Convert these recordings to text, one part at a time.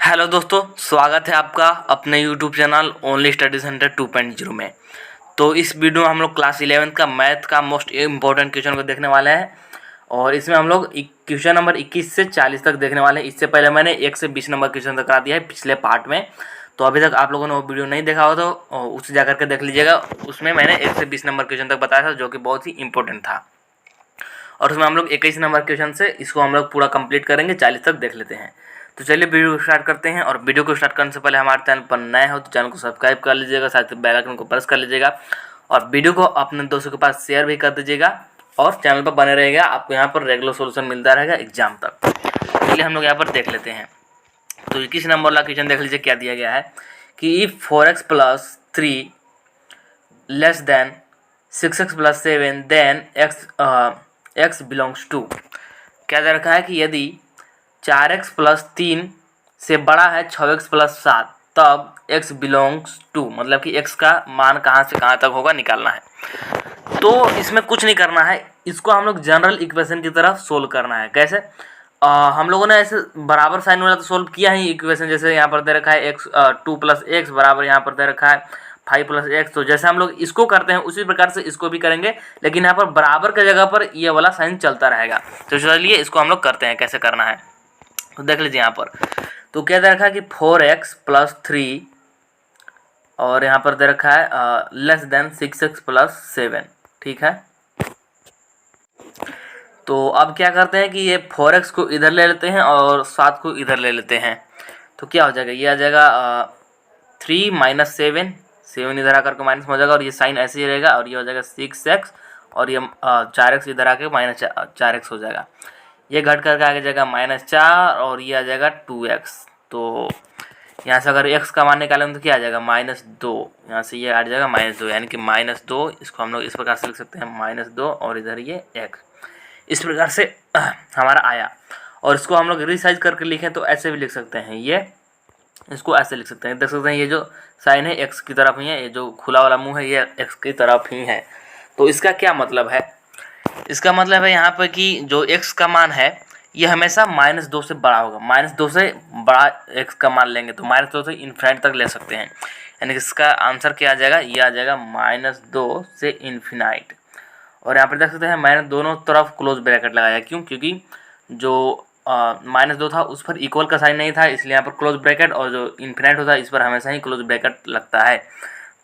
Hello दोस्तों, स्वागत है आपका अपने YouTube channel only study centre 2.0 में। तो इस वीडियो में हम लोग क्लास 11 का मैथ का मोस्ट इम्पोर्टेंट क्वेश्चन को देखने वाले हैं और इसमें हम लोग क्वेश्चन नंबर 21 से 40 तक देखने वाले हैं। इससे पहले मैंने 1 से 20 नंबर क्वेश्चन तक करा दिया है पिछले पार्ट में। तो अभी तक आप लोगों ने वो वीडियो नहीं देखा हो तो उसे जा करके देख लीजिएगा। उसमें मैंने 1 से 20 नंबर क्वेश्चन तक बताया था जो कि बहुत ही इंपॉर्टेंट था और उसमें हम लोग 21 नंबर क्वेश्चन से इसको हम लोग पूरा कंप्लीट करेंगे, 40 तक देख लेते हैं। तो चलिए वीडियो को स्टार्ट करते हैं। और वीडियो को स्टार्ट करने से पहले हमारे चैनल पर नए हो तो चैनल को सब्सक्राइब कर लीजिएगा, साथ ही बेल आइकन को प्रेस कर लीजिएगा और वीडियो को अपने दोस्तों के पास शेयर भी कर दीजिएगा और चैनल पर बने रहेगा। आपको यहाँ पर रेगुलर सोल्यूशन मिलता रहेगा एग्जाम तक। चलिए हम लोग यहाँ पर देख लेते हैं। तो 21 नंबर वाला क्वेश्चन देख लीजिए क्या दिया गया है कि if 4x + 3 less than 6x + 7 then x belongs to. क्या दे रखा है कि यदि 4x + 3 से बड़ा है 6x + 7 तब x बिलोंग्स टू, मतलब कि x का मान कहाँ से कहाँ तक होगा निकालना है। तो इसमें कुछ नहीं करना है, इसको हम लोग जनरल इक्वेशन की तरफ सोल्व करना है। कैसे? हम लोगों ने ऐसे बराबर साइन वाला तो सोल्व किया ही इक्वेशन। जैसे यहाँ पर दे रखा है x 2 + x बराबर यहाँ पर दे रखा है 5 + x। तो जैसे हम लोग इसको करते हैं उसी प्रकार से इसको भी करेंगे, लेकिन यहाँ पर बराबर के जगह पर ये वाला साइन चलता रहेगा। तो चलिए इसको हम लोग करते हैं, कैसे करना है तो देख लीजिए यहाँ पर। तो क्या दे रखा है कि 4x + 3 और यहाँ पर दे रखा है लेस देन 6x + 7। ठीक है, तो अब क्या करते हैं कि ये 4x को इधर ले लेते हैं और 7 को इधर ले लेते हैं। तो क्या हो जाएगा, ये आ जाएगा 3 - 7, 7 इधर आकर के माइनस में हो जाएगा और ये साइन ऐसे ही रहेगा और ये हो जाएगा 6x और ये 4x इधर आके -4x हो जाएगा। ये घट करके आगे जाएगा -4 और ये आ जाएगा 2x। तो यहाँ से अगर x का मान निकालेंगे तो क्या आ जाएगा -2। यहाँ से ये आ जाएगा -2, यानी कि -2। इसको हम लोग इस प्रकार से लिख सकते हैं -2 और इधर ये x। इस प्रकार से हमारा आया और इसको हम लोग रिसाइज करके लिखें तो ऐसे भी लिख सकते हैं। ये इसको ऐसे लिख सकते हैं, देख सकते हैं ये जो साइन है x की तरफ ही है, ये जो खुला वाला मुंह है ये x की तरफ ही है। तो इसका क्या मतलब है? इसका मतलब है यहाँ पर कि जो x का मान है ये हमेशा -2 से बड़ा होगा। -2 से बड़ा x का मान लेंगे तो -2 से इन्फिनिट तक ले सकते हैं, यानी कि इसका आंसर क्या आ जाएगा, ये आ जाएगा -2 से इन्फिनाइट। और यहाँ पर देख सकते हैं मैंने दोनों तरफ क्लोज ब्रैकेट लगाया। क्यों? क्योंकि जो -2 था उस पर इक्वल का साइन नहीं था, इसलिए यहाँ पर क्लोज ब्रैकेट, और जो इन्फिनाइट होता है इस पर हमेशा ही क्लोज ब्रैकेट लगता है।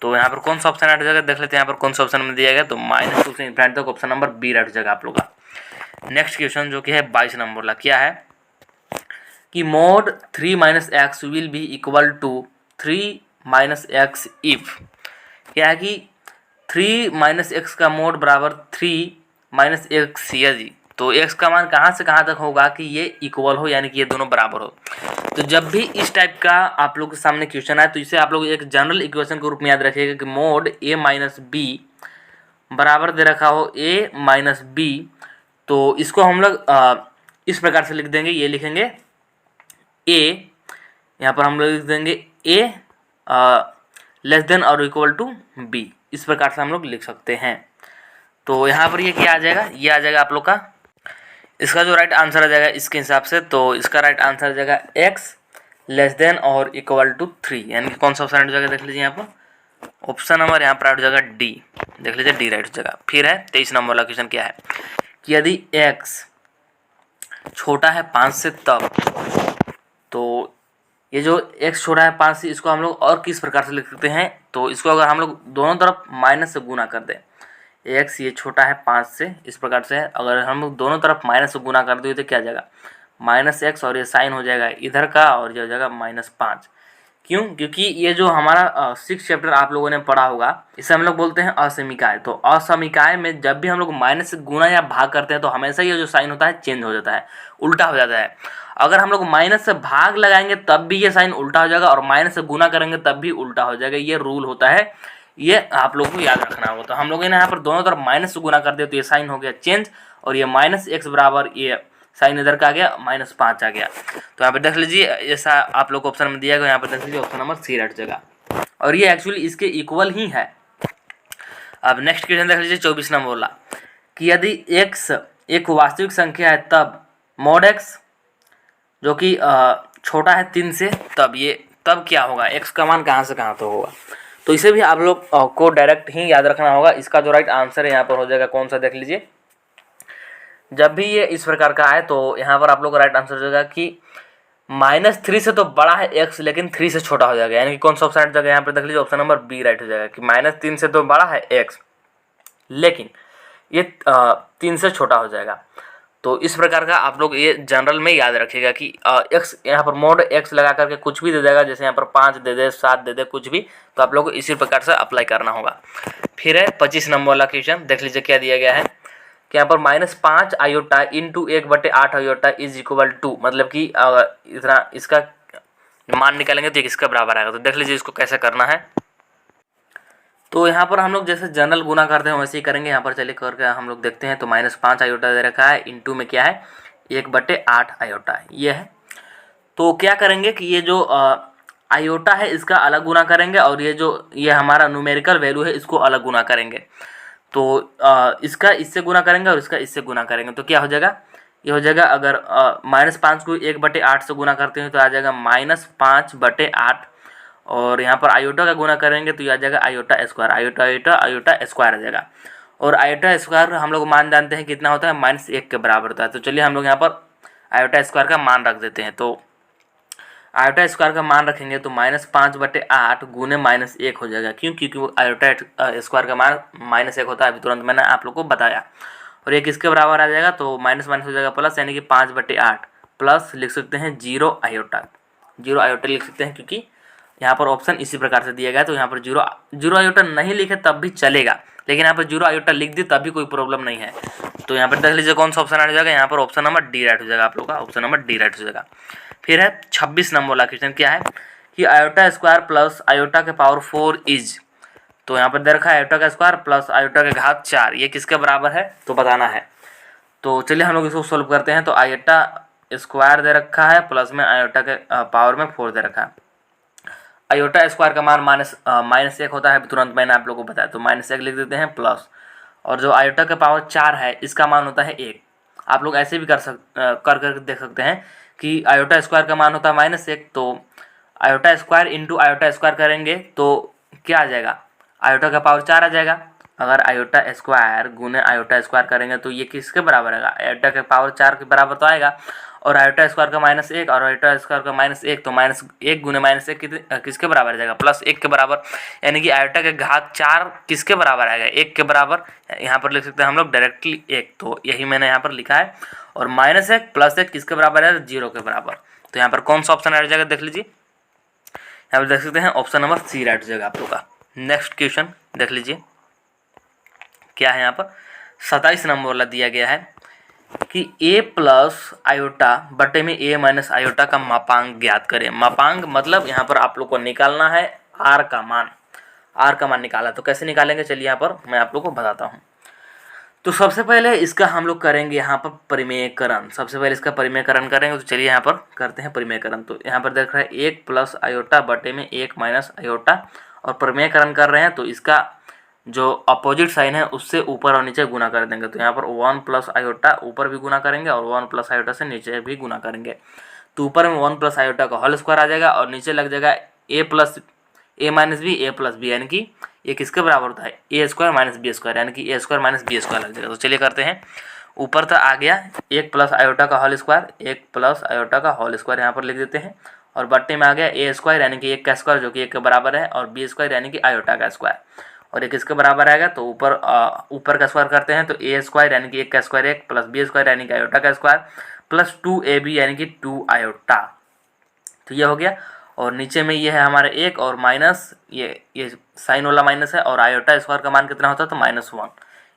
तो यहाँ पर कौन सा ऑप्शन हट जाएगा देख लेते हैं। यहाँ पर कौन सा ऑप्शन में दिया गया, तो -2 से इन्फिनाइट तक ऑप्शन नंबर बी हट जाएगा आप लोग का। नेक्स्ट क्वेश्चन जो कि है 22 नंबर वाला, क्या है कि mod 3 - x will be equal to 3 - x if. क्या है कि 3 - x का मोड बराबर 3 - x है जी। तो x का मान कहाँ से कहाँ तक होगा कि ये इक्वल हो, यानी कि ये दोनों बराबर हो। तो जब भी इस टाइप का आप लोग के सामने क्वेश्चन आए तो इसे आप लोग एक जनरल इक्वेशन के रूप में याद रखिएगा कि मोड a - b बराबर दे रखा हो a - b। तो इसको हम लोग इस प्रकार से लिख देंगे, ये लिखेंगे a, यहाँ पर हम लोग लिख देंगे a लेस देन और इक्वल टू b। इस प्रकार से हम लोग लिख सकते हैं। तो यहाँ पर ये क्या आ जाएगा, ये आ जाएगा आप लोग का, इसका जो राइट आंसर आ जाएगा इसके हिसाब से, तो इसका राइट आंसर आ जाएगा x लेस देन और इक्वल टू 3, यानी कि कौन सा ऑप्शन राइट हो जाएगा देख लीजिए। यहाँ पर ऑप्शन नंबर यहाँ पर राइट हो जाएगा डी, देख लीजिए डी राइट हो जाएगा। फिर है 23 नंबर वाला क्वेश्चन, क्या है कि यदि x छोटा है 5 से तब, तो ये जो x छोटा है 5 से, इसको हम लोग और किस प्रकार से लिख सकते हैं, तो इसको अगर हम लोग दोनों तरफ माइनस से गुना कर दें, x ये छोटा है 5 से, इस प्रकार से अगर हम लोग दोनों तरफ माइनस से गुना कर दें तो क्या आ जाएगा -x और ये साइन हो जाएगा इधर का और ये हो जाएगा -5। क्यों? क्योंकि ये जो हमारा 6 चैप्टर आप लोगों ने पढ़ा होगा इसे हम लोग बोलते हैं असमीकाय। तो असमीकाय में जब भी हम लोग माइनस से गुना या भाग करते हैं तो हमेशा ये जो साइन होता है चेंज हो जाता है, उल्टा हो जाता है। अगर हम लोग माइनस से भाग लगाएंगे तब भी ये साइन उल्टा हो जाएगा और माइनस से गुना करेंगे तब भी उल्टा हो जाएगा। ये रूल होता है, ये आप लोग को याद रखना होगा। तो हम लोगों ने यहाँ पर दोनों तरफ माइनस से गुना कर दिया तो ये साइन हो गया चेंज और ये -x बराबर ये साइन इधर का आ गया -5 आ गया। तो यहाँ पे देख लीजिए ऐसा आप लोग को ऑप्शन में दिया गया, यहाँ पर देख लीजिए ऑप्शन नंबर सी हट जाएगा और ये एक्चुअली इसके इक्वल ही है। अब नेक्स्ट क्वेश्चन देख लीजिए 24 नंबर वाला, कि यदि x एक वास्तविक संख्या है तब mod x जो कि छोटा है 3 से, तब क्या होगा, x का मान कहाँ से कहाँ तो होगा। तो इसे भी आप लोग को डायरेक्ट ही याद रखना होगा। इसका जो राइट आंसर है यहाँ पर हो जाएगा कौन सा, देख लीजिए। जब भी ये इस प्रकार का आए तो यहाँ पर आप लोग का राइट आंसर हो जाएगा कि -3 से तो बड़ा है x, लेकिन 3 से छोटा हो जाएगा। यानी कि कौन सा ऑप्शन राइट हो जाएगा यहाँ पर देख लीजिए, ऑप्शन नंबर बी राइट हो जाएगा कि -3 से तो बड़ा है x, लेकिन ये 3 से छोटा हो जाएगा। तो इस प्रकार का आप लोग ये जनरल में याद रखिएगा कि x यहाँ पर मोड x लगा करके कुछ भी दे देगा, जैसे यहाँ पर 5 दे दे, 7 दे दे, कुछ भी, तो आप लोग को इसी प्रकार से अप्लाई करना होगा। फिर है 25 नंबर वाला क्वेश्चन, देख लीजिए क्या दिया गया है कि यहाँ पर -5 iota into 1/8 iota is equal to, मतलब कि इतना इसका मान निकालेंगे तो ये किसका बराबर आएगा। तो देख लीजिए इसको कैसे करना है। तो यहाँ पर हम लोग जैसे जनरल गुना करते हैं वैसे ही करेंगे। यहाँ पर चलिए करके हम लोग देखते हैं। तो -5 आयोटा दे रखा है, इंटू में क्या है 1/8 आयोटा ये है। तो क्या करेंगे कि ये जो आयोटा है इसका अलग गुना करेंगे, और ये हमारा न्यूमेरिकल वैल्यू है इसको अलग गुना करेंगे। तो इसका इससे गुना करेंगे और इसका इससे गुना करेंगे, तो क्या हो जाएगा, ये हो जाएगा अगर -5 को 1/8 से गुना करते हैं तो आ जाएगा -5/8, और यहाँ पर आयोटा का गुना करेंगे तो ये आ जाएगा आयोटा स्क्वायर, आयोटा स्क्वायर आ जाएगा। और आयोटा स्क्वायर हम लोग मान जानते हैं कितना होता है, -1 के बराबर होता है। तो चलिए हम लोग यहाँ पर आयोटा स्क्वायर का मान रख देते हैं। तो आयोटा स्क्वायर का मान रखेंगे तो -5/8 गुने -1 हो जाएगा। क्यों? क्योंकि आयोटा स्क्वायर का मान -1 होता है, अभी तुरंत मैंने आप लोग को बताया। और ये किसके बराबर आ जाएगा, तो माइनस माइनस हो जाएगा प्लस, यानी कि 5/8 प्लस लिख सकते हैं 0 आयोटा, 0 आयोटा लिख सकते हैं, क्योंकि यहाँ पर ऑप्शन इसी प्रकार से दिया गया। तो यहाँ पर 0 आयोटा नहीं लिखे तब भी चलेगा, लेकिन यहाँ पर 0 आयोटा लिख दी तब भी कोई प्रॉब्लम नहीं है। तो यहाँ पर देख लीजिए कौन सा ऑप्शन आ जाएगा, यहाँ पर ऑप्शन नंबर डी राइट हो जाएगा। आप लोग का ऑप्शन नंबर डी राइट हो जाएगा। फिर है 26 नंबर वाला क्वेश्चन, क्या है कि आयोटा स्क्वायर प्लस आयोटा के पावर 4 इज, तो यहाँ पर दे रखा है आयोटा का स्क्वायर प्लस आयोटा के घात 4, ये किसके बराबर है तो बताना है। तो चलिए हम लोग इसको सोल्व करते हैं। तो आयोटा स्क्वायर दे रखा है प्लस में आयोटा के पावर में 4 दे रखा है। आयोटा स्क्वायर का मान -1 होता है, तुरंत मैंने आप लोगों को बताया, तो -1 लिख देते हैं प्लस, और जो आयोटा का पावर 4 है इसका मान होता है 1। आप लोग ऐसे भी कर देख सकते हैं कि आयोटा स्क्वायर का मान होता है -1, तो iota square into iota square करेंगे तो क्या आ जाएगा, आयोटा का पावर 4 आ जाएगा। अगर आयोटा स्क्वायर गुने आयोटा स्क्वायर करेंगे तो ये किसके बराबर आएगा, आयोटा के पावर 4 के बराबर तो आएगा। और आयोटा स्क्वायर का -1 और आयोटा स्क्वायर का -1, तो -1 गुने -1 किसके बराबर आ जाएगा, +1 के बराबर। यानी कि आयोटा के घात 4 किसके बराबर आएगा, 1 के बराबर। यहाँ पर लिख सकते हैं हम लोग डायरेक्टली 1, तो यही मैंने यहाँ पर लिखा है। और -1 +1 किसके बराबर है, 0 के बराबर। तो यहाँ पर कौन सा ऑप्शन आ जाएगा, देख लीजिए, यहाँ पर देख सकते हैं ऑप्शन नंबर सी राइट हो जाएगा आप लोग का। नेक्स्ट क्वेश्चन देख लीजिए क्या है, यहाँ पर 27 नंबर वाला दिया गया है कि a प्लस आयोटा बटे में a माइनस आयोटा का मापांक ज्ञात करें। मापांक मतलब यहाँ पर आप लोग को निकालना है r का मान, r का मान निकाला। तो कैसे निकालेंगे, चलिए यहाँ पर मैं आप लोग को बताता हूँ। तो सबसे पहले इसका हम लोग करेंगे यहाँ पर परिमेयकरण, सबसे पहले इसका परिमेयकरण करेंगे। तो चलिए यहाँ पर करते हैं परिमेयकरण। तो यहाँ पर देख रहे हैं 1 प्लस आयोटा बटे में 1 माइनस आयोटा, और परिमेयकरण कर रहे हैं तो इसका जो अपोजिट साइन है उससे ऊपर और नीचे गुना कर देंगे। तो यहाँ पर 1 प्लस आयोटा ऊपर भी गुना करेंगे और 1 प्लस आयोटा से नीचे भी गुना करेंगे। तो ऊपर में 1 प्लस आयोटा का होल स्क्वायर आ जाएगा, और नीचे लग जाएगा a minus b, a plus b, यानी कि ये किसके बराबर होता है, a square minus b square, यानी कि a square minus b square लग जाएगा। तो चलिए करते हैं। ऊपर तक आ गया 1 प्लस आयोटा का होल स्क्वायर, 1 प्लस आयोटा का होल स्क्वायर यहाँ पर लिख देते हैं। और बट्टे में आ गया a स्क्वायर यानी कि 1 का स्क्वायर जो कि 1 के बराबर है, और b स्क्वायर यानी कि आयोटा का स्क्वायर, और ये किसके बराबर आएगा, तो ऊपर का स्क्वायर करते हैं। तो a स्क्वायर यानी कि 1 का स्क्वायर 1 प्लस b स्क्वायर यानी कि आयोटा का स्क्वायर प्लस 2ab यानी कि 2 आयोटा। तो ये हो गया। और नीचे में ये है हमारे 1 और माइनस ये साइन वाला माइनस है, और आयोटा स्क्वायर का मान कितना होता है, तो -1।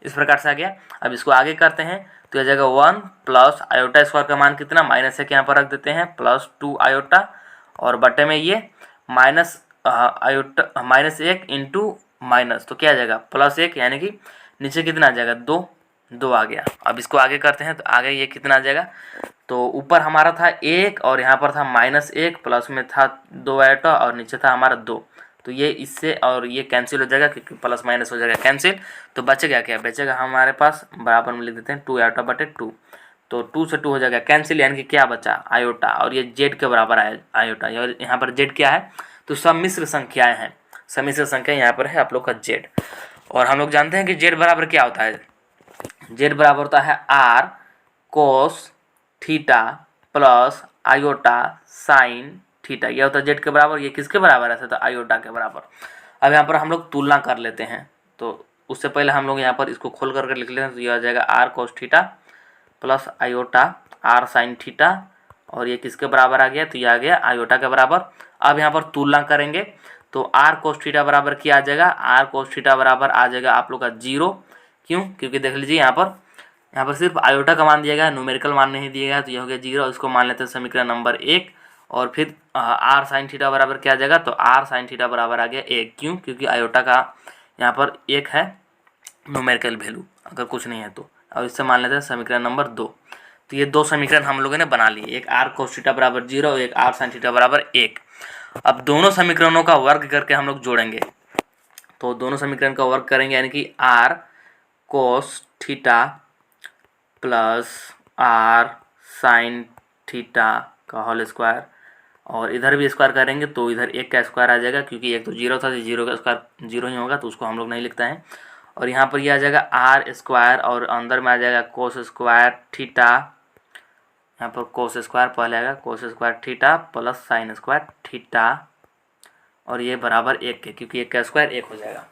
इस प्रकार से आ गया। अब इसको आगे करते हैं तो यह जाएगा 1 प्लस आयोटा स्क्वायर का मान कितना, -1 यहाँ पर रख देते हैं, प्लस 2 आयोटा, और बटे में ये माइनस आयोटा -1 इंटू माइनस, तो क्या आ जाएगा +1, यानी कि नीचे कितना आ जाएगा 2 आ गया। अब इसको आगे करते हैं तो आगे ये कितना आ जाएगा, तो ऊपर हमारा था 1 और यहाँ पर था -1, प्लस में था 2 आयोटा और नीचे था हमारा 2। तो ये इससे और ये कैंसिल हो जाएगा, क्योंकि प्लस माइनस हो जाएगा कैंसिल। तो बचेगा क्या, बचेगा हमारे पास बराबर में लिख देते हैं 2 आयोटा बटे 2। तो 2 से 2 हो जाएगा कैंसिल, यानी कि क्या बचा आयोटा, और ये जेड के बराबर आया आयोटा, और यहाँ पर जेड क्या है, तो सम्मिश्र संख्याएं हैं, सम्मिश्र संख्या यहाँ पर है आप लोग का जेड। और हम लोग जानते हैं कि जेड बराबर क्या होता है, जेड बराबर होता है r cos theta plus iota sine theta, यह होता है जेड के बराबर। ये किसके बराबर है, तो आयोटा के बराबर। अब यहाँ पर हम लोग तुलना कर लेते हैं, तो उससे पहले हम लोग यहाँ पर इसको खोल करके लिख लेते हैं, तो यह आ जाएगा r cos theta plus iota r sine theta, और ये किसके बराबर आ गया, तो ये आ गया आयोटा के बराबर। अब यहाँ पर तुलना करेंगे तो आर कोस थीटा बराबर क्या आ जाएगा, आर कोस थीटा बराबर आ जाएगा आप लोग का 0। क्यों, क्योंकि देख लीजिए यहाँ पर सिर्फ आयोटा का मान दिया गया, न्यूमेरिकल मान नहीं दिया गया, तो यह हो गया 0। इसको मान लेते हैं समीकरण नंबर 1। और फिर आर साइन थीटा बराबर क्या आ जाएगा, तो आर साइन थीटा बराबर आ गया 1। क्यों, क्योंकि आयोटा का यहाँ पर 1 है न्यूमेरिकल वैल्यू, अगर कुछ नहीं है तो। और इससे मान लेते हैं समीकरण नंबर 2। तो ये 2 समीकरण हम लोगों ने बना लिए, एक आर कोस थीटा बराबर 0 और एक आर साइन थीटा बराबर 1। अब दोनों समीकरणों का वर्ग करके हम लोग जोड़ेंगे, तो दोनों समीकरण का वर्ग करेंगे, यानी कि r cos theta plus r sine theta का होल स्क्वायर, और इधर भी स्क्वायर करेंगे तो इधर 1 का स्क्वायर आ जाएगा, क्योंकि एक तो 0 था, तो 0 का स्क्वायर 0 ही होगा, तो उसको हम लोग नहीं लिखते हैं। और यहाँ पर ये आ जाएगा आर स्क्वायर, और अंदर में आ जाएगा कोस स्क्वायर थीटा, यहाँ पर कोस स्क्वायर पहले आएगा, cos square theta plus sine square theta, और ये बराबर 1 के, क्योंकि 1 का स्क्वायर 1 हो जाएगा।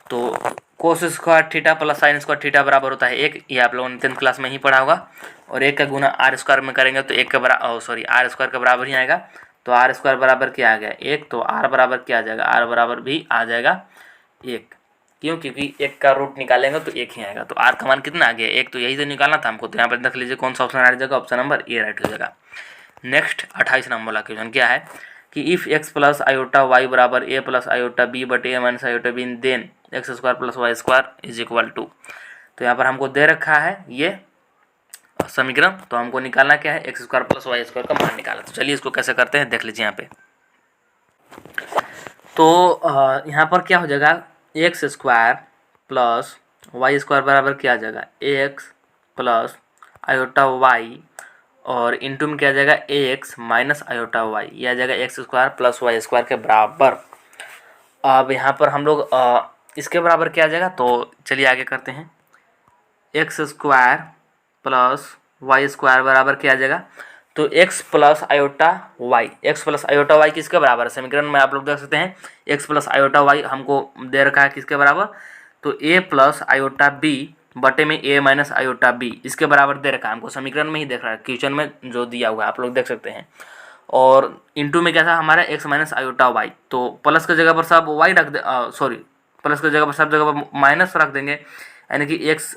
तो cos square theta plus sine square theta बराबर होता है 1, ये आप लोगों ने 10th क्लास में ही पढ़ा होगा। और 1 का गुना आर स्क्वायर में करेंगे तो 1 के बराबर आर स्क्वायर के बराबर ही आएगा। तो आर स्क्वायर बराबर क्या आ गया 1, तो आर बराबर क्या आ जाएगा, आर बराबर भी आ जाएगा 1। क्यों, क्योंकि 1 का रूट निकालेंगे तो 1 ही आएगा। तो आर का मान कितना आ गया 1, तो यही तो निकालना था हमको। तो यहाँ पर देख लीजिए कौन सा ऑप्शन आ जाएगा, ऑप्शन नंबर ए राइट हो जाएगा। नेक्स्ट 28 नंबर वाला क्वेश्चन क्या है कि if x plus iota y बराबर a plus iota b but a minus iota b then x square plus y square is equal to. तो यहाँ पर हमको दे रखा है ये समीकरण, तो हमको निकालना क्या है, x square plus y square का मान निकालना। तो चलिए इसको कैसे करते हैं देख लीजिए यहाँ पे। तो यहाँ पर क्या हो जाएगा, x square plus y square बराबर क्या आ जाएगा, एक्स प्लस आयोटा वाई, और इंटू में क्या आ जाएगा एक्स माइनस आयोटा वाई, ये आ जाएगा x square plus y square के बराबर। अब यहाँ पर हम लोग इसके बराबर क्या आ जाएगा, तो चलिए आगे करते हैं। X square plus y square बराबर क्या आ जाएगा, तो x plus iota y, x plus iota y किसके बराबर है, समीकरण में आप लोग देख सकते हैं एक्स प्लस आयोटा वाई हमको दे रखा है किसके बराबर, तो ए प्लस आयोटा बी बटे में ए माइनस आयोटा बी, इसके बराबर दे रखा है हमको, समीकरण में ही देख रहा है, क्वेश्चन में जो दिया हुआ है आप लोग देख सकते हैं। और इंटू में क्या था हमारा एक्स माइनस आयोटा वाई, तो प्लस की जगह पर सब वाई रख दे, सॉरी प्लस की जगह पर सब जगह पर माइनस रख देंगे, यानी कि एक्स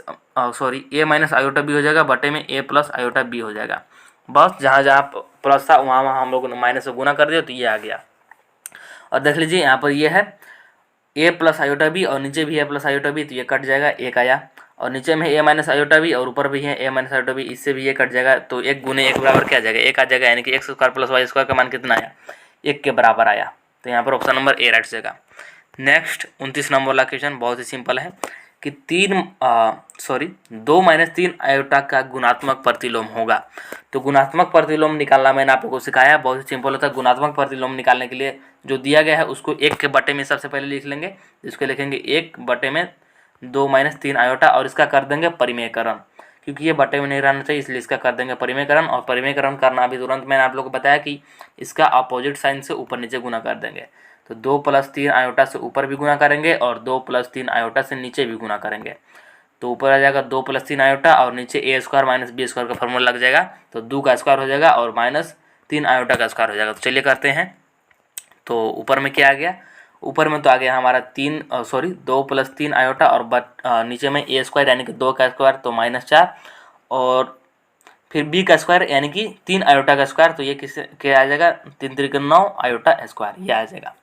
ए माइनस आयोटा बी हो जाएगा बटे में ए प्लस आयोटा बी हो जाएगा। बस जहाँ जहाँ प्लस था वहाँ वहाँ हम लोग ने माइनस से गुना कर दिया, तो ये आ गया। और देख लीजिए यहाँ पर ये है ए प्लस आयोटा बी, और नीचे भी ए प्लस आयोटा बी, तो ये कट जाएगा, एक आया, और नीचे में ए माइनस आयोटा बी और ऊपर भी है ए माइनस आयोटा बी, इससे भी ये कट जाएगा, तो 1 गुने 1 बराबर क्या आ जाएगा 1 आ जाएगा, यानी कि x square plus y square का मान कितना आया 1 के बराबर आया। तो यहाँ पर ऑप्शन नंबर ए राइट जाएगा। नेक्स्ट 29 नंबर वाला क्वेश्चन बहुत ही सिंपल है कि 2 माइनस 3 आयोटा का गुणात्मक प्रतिलोम होगा। तो गुणात्मक प्रतिलोम निकालना मैंने आप लोगों को सिखाया, बहुत ही सिंपल होता है। गुणात्मक प्रतिलोम निकालने के लिए जो दिया गया है उसको 1 के बटे में सबसे पहले लिख लेंगे, इसको लिखेंगे 1 बटे में 2 माइनस 3 आयोटा, और इसका कर देंगे परिमेयकरण, क्योंकि ये बटे में नहीं रहना चाहिए इसलिए इसका कर देंगे परिमेयकरण। और परिमेयकरण करना अभी तुरंत मैंने आप लोगों को बताया कि इसका अपोजिट साइन से ऊपर नीचे गुना कर देंगे। तो 2 प्लस 3 आयोटा से ऊपर भी गुना करेंगे और 2 प्लस 3 आयोटा से नीचे भी गुना करेंगे, तो ऊपर आ जाएगा 2 प्लस 3 आयोटा और नीचे ए स्क्वायर माइनस बी स्क्वायर का फॉर्मूला लग जाएगा, तो 2 का स्क्वायर हो जाएगा और माइनस 3 आयोटा का स्क्वायर हो जाएगा। तो चलिए करते हैं। तो ऊपर में क्या आ गया, ऊपर में तो आ गया हमारा 2 प्लस 3 आयोटा, और नीचे में ए स्क्वायर यानी कि 2 का स्क्वायर तो माइनस 4, और फिर बी का स्क्वायर यानी कि 3 आयोटा का स्क्वायर, तो ये किससे क्या आ जाएगा 3 3 9 आयोटा स्क्वायर, ये आ जाएगा।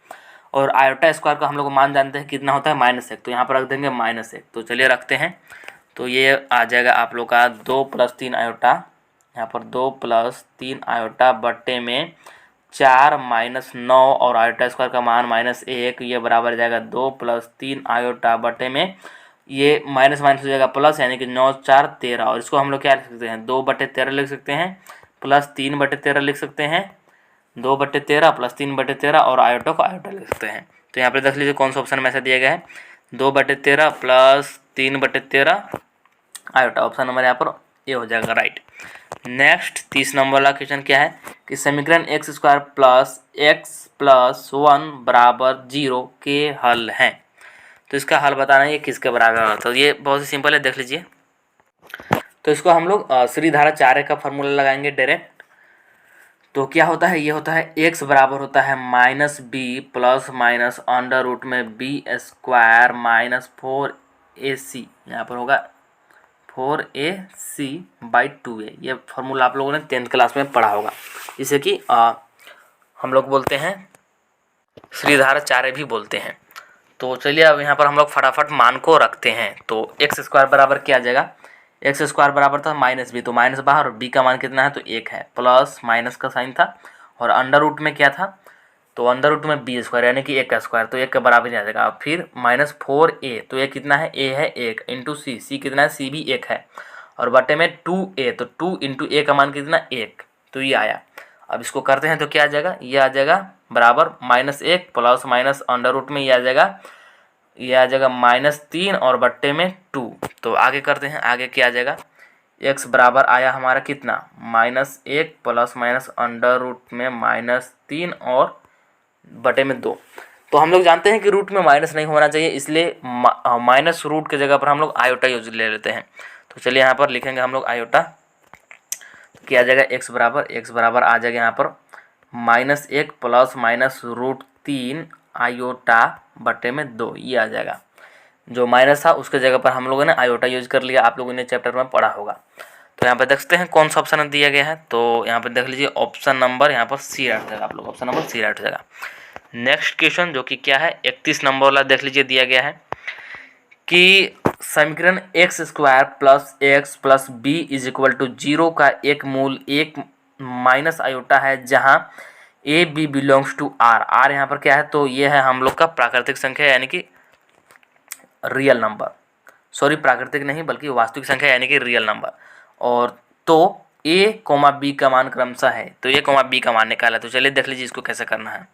और आयोटा स्क्वायर का हम लोग मान जानते हैं कितना होता है -1, तो यहाँ पर रख देंगे -1। तो चलिए रखते हैं, तो ये आ जाएगा आप लोग का 2 प्लस 3 आयोटा, यहाँ पर 2 प्लस 3 आयोटा बट्टे में 4 माइनस 9 और आयोटा स्क्वायर का मान -1, ये बराबर जाएगा 2 प्लस 3 आयोटा बटे में ये माइनस माइनस हो जाएगा प्लस, यानी कि 9 4 13, और इसको हम लोग क्या लिख सकते हैं 2/13 लिख सकते हैं, प्लस 3/13 लिख सकते हैं, 2/13 प्लस 3/13, और आयोटा को आयोटा लिख सकते हैं। तो यहाँ पर देख लीजिए कौन सा ऑप्शन में ऐसा दिया गया है, 2/13 प्लस 3/13 आयोटा, ऑप्शन नंबर यहाँ पर ये हो जाएगा राइट। नेक्स्ट 30 नंबर वाला क्वेश्चन क्या है कि समीकरण x² प्लस x+1 बराबर 0 के हल हैं। तो इसका हल बताना है ये किसके बराबर होगा। तो ये बहुत ही सिंपल है, देख लीजिए। तो इसको हम लोग श्रीधारा 4 का फार्मूला लगाएंगे डायरेक्ट। तो क्या होता है, ये होता है x बराबर होता है -b plus minus under root में b² माइनस 4ac, यहाँ पर होगा 4ac/2a। ये फार्मूला आप लोगों ने 10th क्लास में पढ़ा होगा, जिसे कि हम लोग बोलते हैं श्रीधारा 4 भी बोलते हैं। तो चलिए अब यहाँ पर हम लोग फटाफट मान को रखते हैं। तो x² बराबर क्या आ जाएगा, x² बराबर था -b, तो माइनस बाहर, और b का मान कितना है तो 1 है, प्लस माइनस का साइन था, और अंडर रूट में क्या था तो अंडर रूट में b² यानी कि 1 का स्क्वायर, तो 1 के बराबर ही आ जाएगा। फिर -4a, तो ये कितना है a है 1, इंटू c कितना है c भी 1 है, और बटे में 2a, तो 2 इंटू a का मान कितना 1, तो ये आया। अब इसको करते हैं तो क्या आ जाएगा, ये आ जाएगा बराबर -1 प्लस माइनस अंडर रूट में ये आ जाएगा -3 और बट्टे में 2। तो आगे करते हैं, आगे क्या आ जाएगा, x बराबर आया हमारा कितना -1 प्लस माइनस अंडर रूट में -3 और बटे में 2। तो हम लोग जानते हैं कि रूट में माइनस नहीं होना चाहिए, इसलिए माइनस रूट की जगह पर हम लोग आयोटा यूज ले लेते हैं। तो चलिए यहाँ पर लिखेंगे हम लोग आयोटा, तो क्या आ जाएगा x बराबर आ जाएगा यहाँ पर -1 प्लस माइनस √3 आयोटा बटे में 2, ये आ जाएगा। जो माइनस था उसके जगह पर हम लोगों ने आयोटा यूज कर लिया, आप लोगों ने चैप्टर में पढ़ा होगा। तो यहाँ पर देखते हैं कौन सा ऑप्शन दिया गया है। तो यहाँ पर देख लीजिए ऑप्शन नंबर यहाँ पर सी राइट हो जाएगा, आप लोग ऑप्शन नंबर सी राइट हो जाएगा। नेक्स्ट क्वेश्चन जो कि क्या है 31 नंबर वाला देख लीजिए, दिया गया है कि समीकरण x² plus x plus b is equal to 0 का एक मूल 1 माइनस आयोटा है, जहाँ a b belongs to r। r यहाँ पर क्या है तो ये है हम लोग का प्राकृतिक संख्या यानी कि रियल नंबर, सॉरी प्राकृतिक नहीं बल्कि वास्तविक संख्या यानी कि रियल नंबर। और तो a, b का मान क्रमशः है, तो a, b का मान निकाला। तो चलिए देख लीजिए इसको कैसे करना है।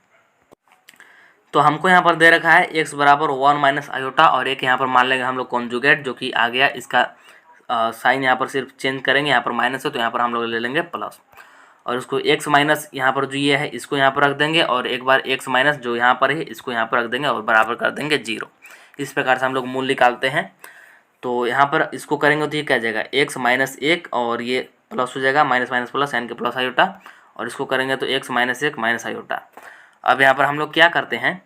तो हमको यहाँ पर दे रखा है x बराबर 1 माइनस आयोटा, और एक यहाँ पर मान लेंगे हम लोग कॉन्जुगेट, जो कि आ गया। इसका साइन यहाँ पर सिर्फ चेंज करेंगे, यहाँ पर माइनस है तो यहाँ पर हम लोग ले लेंगे प्लस, और उसको x माइनस यहाँ पर जो ये है इसको यहाँ पर रख देंगे, और एक बार x माइनस जो यहाँ पर है इसको यहाँ पर रख देंगे और बराबर कर देंगे 0। इस प्रकार से हम लोग मूल निकालते हैं। तो यहाँ पर इसको करेंगे तो ये क्या जाएगा x माइनस 1, और ये प्लस हो जाएगा माइनस माइनस प्लस यानी कि प्लस आयोटा, और इसको करेंगे तो x माइनस 1 माइनस आयोटा। अब यहाँ पर हम लोग क्या करते हैं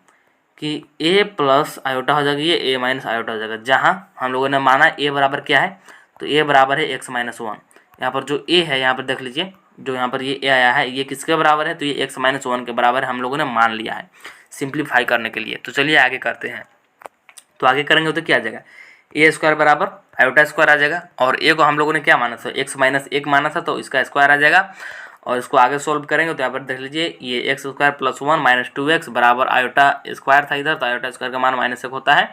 कि a प्लस आयोटा हो जाएगा, ये a माइनस आयोटा हो जाएगा, जहाँ हम लोगों ने माना a बराबर क्या है तो a बराबर है x माइनस 1। यहाँ पर जो a है यहाँ पर देख लीजिए, जो यहाँ पर ये a आया है ये किसके बराबर है तो ये x माइनस 1 के बराबर हम लोगों ने मान लिया है सिंप्लीफाई करने के लिए। तो चलिए आगे करते हैं। तो आगे करेंगे तो क्या आ जाएगा, a² बराबर आयोटा स्क्वायर आ जाएगा, और a को हम लोगों ने क्या माना था x माइनस 1 माना था, तो इसका स्क्वायर आ जाएगा। और इसको आगे सोल्व करेंगे तो यहाँ पर देख लीजिए ये x² प्लस 1 माइनस 2x बराबर आयोटा स्क्वायर था इधर, तो आयोटा स्क्वायर का मान -1 होता है,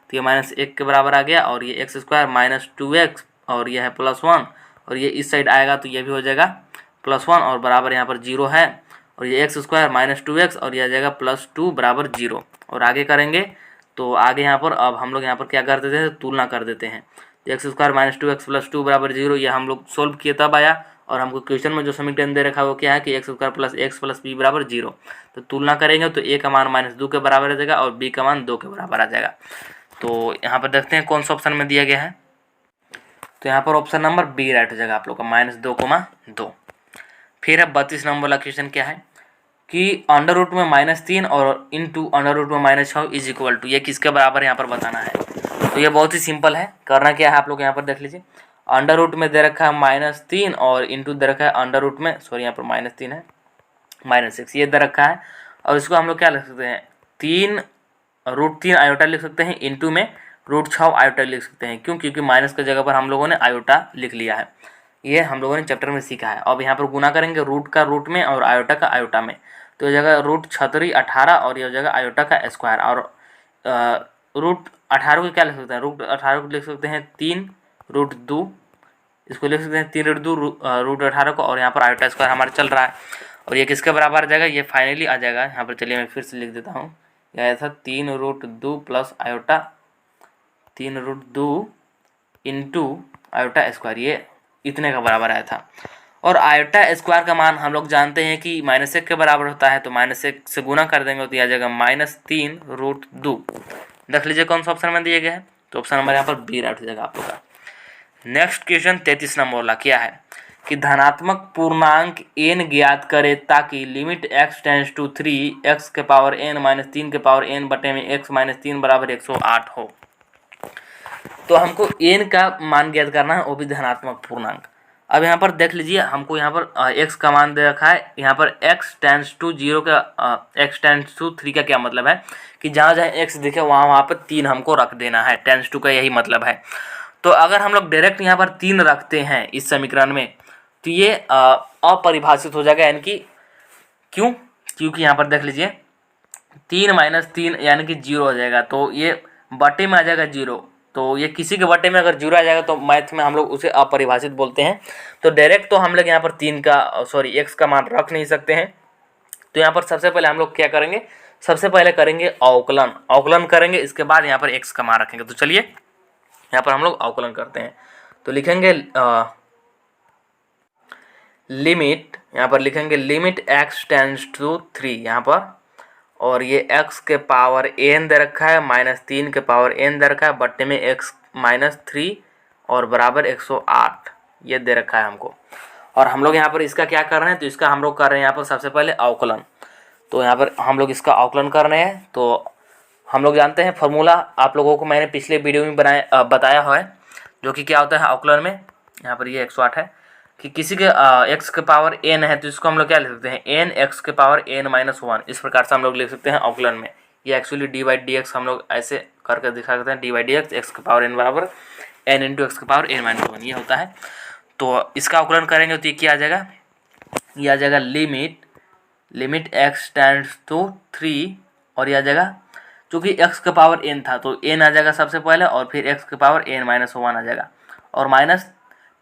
तो ये -1 के बराबर आ गया। और ये x² माइनस 2x और ये है +1, और ये इस साइड आएगा तो ये भी हो जाएगा +1 और बराबर यहाँ पर 0 है, और ये x² माइनस 2x और ये आ जाएगा +2 बराबर 0। और आगे करेंगे तो आगे यहाँ पर अब हम लोग यहाँ पर क्या कर देते हैं, तुलना कर देते हैं। x² माइनस 2x प्लस 2 बराबर 0, ये हम लोग सोल्व किए तब आया, और हमको क्वेश्चन में जो समीकरण दे रखा है वो क्या है कि x² plus x plus b बराबर 0। तो तुलना करेंगे तो a का मान -2 के बराबर आ जाएगा और b का मान 2 के बराबर आ जाएगा। तो यहाँ पर देखते हैं कौन सा ऑप्शन में दिया गया है। तो यहाँ पर ऑप्शन नंबर बी राइट हो जाएगा आप लोग का -2,2। फिर है 32 नंबर वाला क्वेश्चन क्या है कि अंडर रूट में -3 और इंटू अंडर रूट में -6 इज इक्वल टू, ये किसके बराबर यहाँ पर बताना है। तो ये बहुत ही सिंपल है, करना क्या है आप लोग यहाँ पर देख लीजिए। अंडर रूट में दे रखा है -3 और इंटू दे रखा है अंडर रूट में, सॉरी यहाँ पर -3 है -6 ये दे रखा है, और इसको हम लोग क्या लिख सकते हैं 3√3 आयोटा लिख सकते हैं, इंटू में √6 आयोटा लिख सकते हैं। क्यों, क्योंकि माइनस की जगह पर हम लोगों ने आयोटा लिख लिया है, ये हम लोगों ने चैप्टर में सीखा है। अब यहाँ पर गुना करेंगे रूट का रूट में और आयोटा का आयोटा में, तो ये जगह √6 18 और ये जगह आयोटा का स्क्वायर, और 18 को क्या लिख सकते हैं, रूट 18 को लिख सकते हैं 3√2, इसको लिख सकते हैं 3√2 रूट 18 को, और यहाँ पर आयोटा स्क्वायर हमारा चल रहा है, और ये किसके बराबर आ जाएगा, ये फाइनली आ जाएगा यहाँ पर। चलिए मैं फिर से लिख देता हूँ, यह आया था 3√2 plus iota 3√2 into iota square, ये इतने का बराबर आया था। और आयोटा स्क्वायर का मान हम लोग जानते हैं कि -1 के बराबर होता है, तो -1 से गुना कर देंगे तो यह आ जाएगा -3√2। देख लीजिए कौन सा ऑप्शन में दिया गया है, तो ऑप्शन नंबर यहाँ पर बी राइट हो जाएगा आप लोग का। नेक्स्ट क्वेश्चन 33 नंबर वाला क्या है कि धनात्मक पूर्णांक n ज्ञात करे ताकि limit x tends to 3 x के पावर n माइनस 3 के पावर n बटे में x माइनस 3 बराबर 108 हो। तो हमको n का मान ज्ञात करना है, वो भी धनात्मक पूर्णांक। अब यहाँ पर देख लीजिए, हमको यहाँ पर x का मान दे रखा है, यहाँ पर x टेंस टू 0 का x टेंस टू 3 का क्या मतलब है कि जहाँ जहाँ x दिखे वहाँ पर 3 हमको रख देना है, टेंस टू का यही मतलब है। तो अगर हम लोग डायरेक्ट यहाँ पर 3 रखते हैं इस समीकरण में तो ये अपरिभाषित हो जाएगा, यानी कि क्यों, क्योंकि यहाँ पर देख लीजिए 3 माइनस 3 यानी कि 0 हो जाएगा, तो ये बटे में आ जाएगा 0, तो ये किसी के बटे में अगर 0 आ जाएगा तो मैथ में हम लोग उसे अपरिभाषित बोलते हैं। तो डायरेक्ट तो हम लोग यहाँ पर 3 का x का मान रख नहीं सकते हैं। तो यहाँ पर सबसे पहले हम लोग क्या करेंगे, सबसे पहले करेंगे अवकलन करेंगे, इसके बाद यहाँ पर x का मान रखेंगे। तो चलिए यहाँ पर हम लोग अवकलन करते हैं, तो लिखेंगे लिमिट, यहाँ पर लिखेंगे लिमिट x टेंस टू 3 यहाँ पर, और ये x के पावर n दे रखा है, -3 के पावर n दे रखा है, बट्टे में x -3 और बराबर 108 ये दे रखा है हमको। और हम लोग यहाँ पर इसका क्या कर रहे हैं, तो इसका हम लोग कर रहे हैं यहाँ पर सबसे पहले अवकलन। तो यहाँ पर हम लोग इसका अवकलन कर रहे हैं, तो हम लोग जानते हैं फॉर्मूला, आप लोगों को मैंने पिछले वीडियो में बताया हुआ है, जो कि क्या होता है अवकलन में। यहाँ पर ये 108 है कि किसी के x के पावर n है, तो इसको हम लोग क्या लिख सकते हैं, n x के पावर n-1, इस प्रकार से हम लोग लिख सकते हैं अवकलन में। ये एक्चुअली d/dx हम लोग ऐसे करके दिखा सकते हैं, d/dx x के पावर n बराबर n इंटू एक्स के पावर n-1 ये होता है। तो इसका अवकलन करेंगे तो ये क्या आ जाएगा, ये आ जाएगा लिमिट x टेंड्स टू 3, और ये आ जाएगा चूँकि x के पावर n था तो n आ जाएगा सबसे पहले, और फिर x के पावर n-1 आ जाएगा, और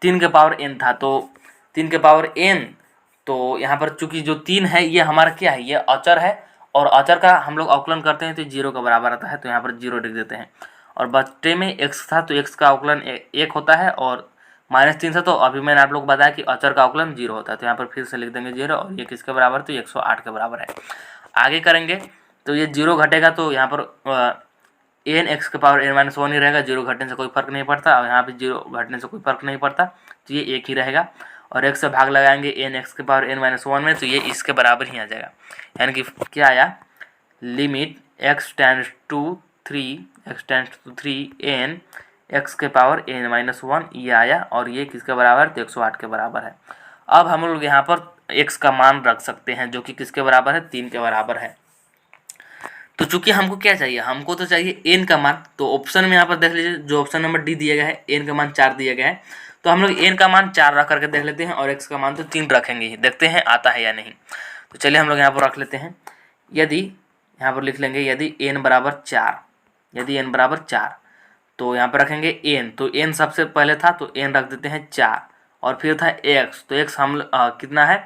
-3 के पावर n था तो 3 के पावर n, तो यहाँ पर चूँकि जो 3 है ये हमारा क्या है, ये अचर है, और अचर का हम लोग अवकलन करते हैं तो 0 के बराबर आता है, तो यहाँ पर 0 लिख देते हैं। और बच्चे में x था तो x का अवकलन 1 होता है, और -3 था तो अभी मैंने आप लोग बताया कि अचर का अवकलन 0 होता है, तो यहाँ पर फिर से लिख देंगे 0, और ये किसके बराबर, तो 108 के बराबर है। आगे करेंगे तो ये 0 घटेगा, तो यहाँ पर n x के पावर n-1 ही रहेगा, 0 घटने से कोई फर्क नहीं पड़ता, और यहाँ पे 0 घटने से कोई फर्क नहीं पड़ता, तो ये 1 ही रहेगा। और x से भाग लगाएंगे n x के पावर n-1 में, तो ये इसके बराबर ही आ जाएगा, यानी कि क्या आया, limit x tends to 3 n x के पावर n-1 ये आया, और ये किसके बराबर, तो 108 के बराबर है। अब हम लोग यहाँ पर x का मान रख सकते हैं, जो कि किसके बराबर है, 3 के बराबर है। तो चूंकि हमको क्या चाहिए, हमको तो चाहिए n का मान, तो ऑप्शन में यहाँ पर देख लीजिए जो ऑप्शन नंबर डी दिया गया है, n का मान 4 दिया गया है, तो हम लोग n का मान 4 रख करके देख लेते हैं, और x का मान तो 3 रखेंगे ही, देखते हैं आता है या नहीं। तो चलिए हम लोग यहाँ पर रख लेते हैं, यदि यहाँ पर लिख लेंगे यदि n बराबर 4, तो यहाँ पर रखेंगे n, तो n सबसे पहले था तो n रख देते हैं 4, और फिर था x, तो x हम कितना है,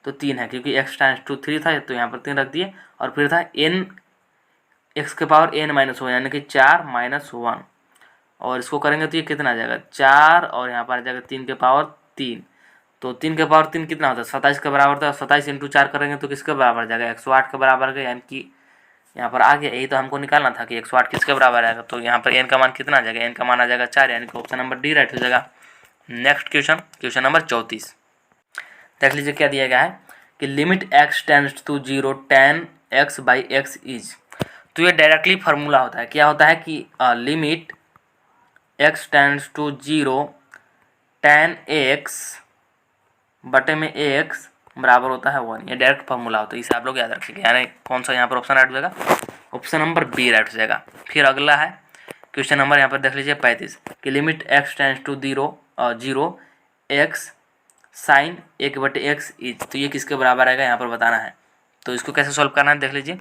तो 3 है, क्योंकि x टेंड्स टू 3 था तो यहाँ पर 3 रख दिए, और फिर था n x के पावर n-1 यानी कि 4-1, और इसको करेंगे तो ये कितना आ जाएगा, 4, और यहाँ पर आ जाएगा 3 के पावर 3, तो 3 के पावर 3 कितना होता है, 27 के बराबर था, 27 इंटू 4 करेंगे तो किसके बराबर आ जाएगा, 108 के बराबर का, यानी कि यहाँ पर आ गया। यही तो हमको निकालना था कि 108 किसके बराबर आएगा, तो यहाँ पर n का मान कितना आ जाएगा, n का मान आ जाएगा 4, यानी कि ऑप्शन नंबर डी राइट हो जाएगा। नेक्स्ट क्वेश्चन नंबर 34 देख लीजिए क्या दिया गया है कि limit x tends to 0 tan x/x is, तो ये डायरेक्टली फार्मूला होता है, क्या होता है कि limit x tends to 0 tan x बटे में x बराबर होता है 1, ये डायरेक्ट फार्मूला होता है, इसे आप लोग याद रखिएगा। यानी कौन सा यहाँ पर ऑप्शन राइट हो जाएगा, ऑप्शन नंबर बी राइट हो जाएगा। फिर अगला है क्वेश्चन नंबर यहाँ पर देख लीजिए 35 कि limit x tends to 0 x sine 1/x is, तो ये किसके बराबर आएगा यहाँ पर बताना है। तो इसको कैसे सॉल्व करना है देख लीजिए,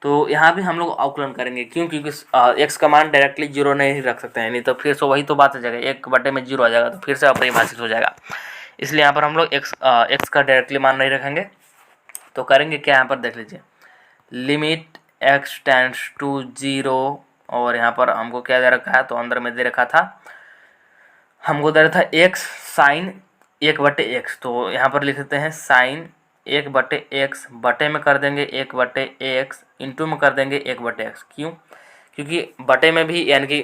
तो यहाँ भी हम लोग अवकलन करेंगे, क्यों? क्योंकि एक्स का मान डायरेक्टली जीरो नहीं रख सकते हैं, नहीं तो फिर से वही तो बात हो जाएगा, 1 बटे में जीरो आ जाएगा तो फिर से अपरिभाषित हो जाएगा। इसलिए यहाँ पर हम लोग एक्स का डायरेक्टली मान नहीं रखेंगे। तो करेंगे क्या, यहाँ पर देख लीजिए, limit x tends to zero, और यहाँ पर हमको क्या दे रखा है, तो अंदर में दे रखा था, हमको दे रखा था एक्स साइन 1/x, तो यहाँ पर लिख देते हैं साइन 1/x, बटे में कर देंगे 1/x, इंटू में कर देंगे 1/x। क्यों? क्योंकि बटे में भी यानी कि